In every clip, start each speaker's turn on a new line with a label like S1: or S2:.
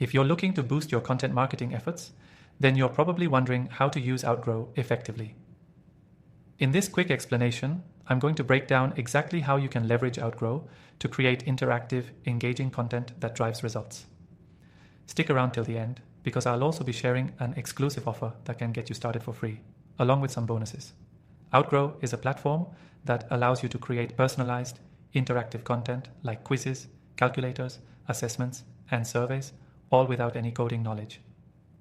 S1: If you're looking to boost your content marketing efforts, then you're probably wondering how to use Outgrow effectively. In this quick explanation, I'm going to break down exactly how you can leverage Outgrow to create interactive, engaging content that drives results. Stick around till the end, because I'll also be sharing an exclusive offer that can get you started for free, along with some bonuses. Outgrow is a platform that allows you to create personalized, interactive content like quizzes, calculators, assessments, and surveys, all without any coding knowledge.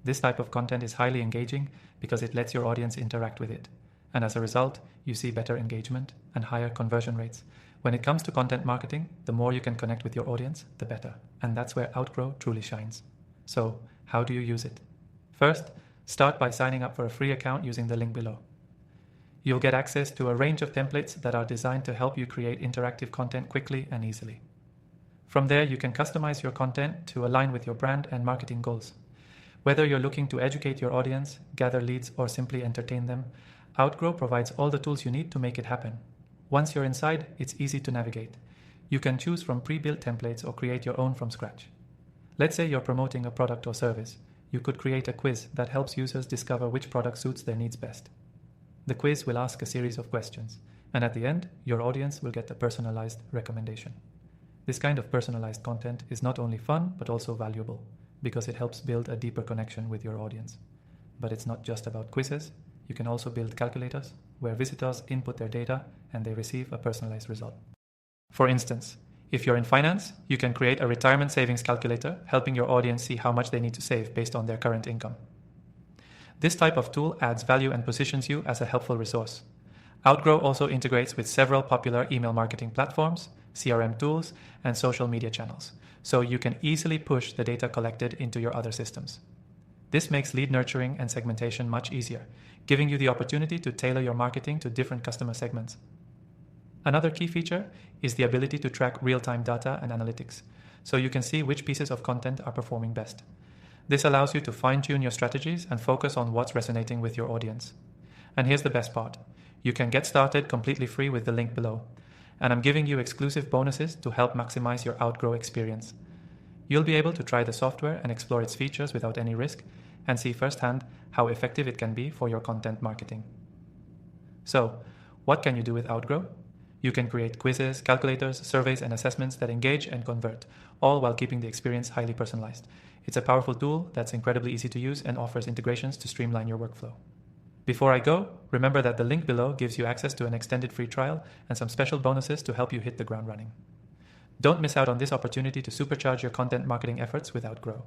S1: This type of content is highly engaging because it lets your audience interact with it. And as a result, you see better engagement and higher conversion rates. When it comes to content marketing, the more you can connect with your audience, the better. And that's where Outgrow truly shines. So, how do you use it? First, start by signing up for a free account using the link below. You'll get access to a range of templates that are designed to help you create interactive content quickly and easily. From there, you can customize your content to align with your brand and marketing goals. Whether you're looking to educate your audience, gather leads, or simply entertain them, Outgrow provides all the tools you need to make it happen. Once you're inside, it's easy to navigate. You can choose from pre-built templates or create your own from scratch. Let's say you're promoting a product or service. You could create a quiz that helps users discover which product suits their needs best. The quiz will ask a series of questions, and at the end, your audience will get a personalized recommendation. This kind of personalized content is not only fun, but also valuable, because it helps build a deeper connection with your audience. But it's not just about quizzes. You can also build calculators, where visitors input their data and they receive a personalized result. For instance, if you're in finance, you can create a retirement savings calculator, helping your audience see how much they need to save based on their current income. This type of tool adds value and positions you as a helpful resource. Outgrow also integrates with several popular email marketing platforms, CRM tools, and social media channels, so you can easily push the data collected into your other systems. This makes lead nurturing and segmentation much easier, giving you the opportunity to tailor your marketing to different customer segments. Another key feature is the ability to track real-time data and analytics, so you can see which pieces of content are performing best. This allows you to fine-tune your strategies and focus on what's resonating with your audience. And here's the best part. You can get started completely free with the link below. And I'm giving you exclusive bonuses to help maximize your Outgrow experience. You'll be able to try the software and explore its features without any risk and see firsthand how effective it can be for your content marketing. So, what can you do with Outgrow? You can create quizzes, calculators, surveys, and assessments that engage and convert, all while keeping the experience highly personalized. It's a powerful tool that's incredibly easy to use and offers integrations to streamline your workflow. Before I go, remember that the link below gives you access to an extended free trial and some special bonuses to help you hit the ground running. Don't miss out on this opportunity to supercharge your content marketing efforts with Outgrow.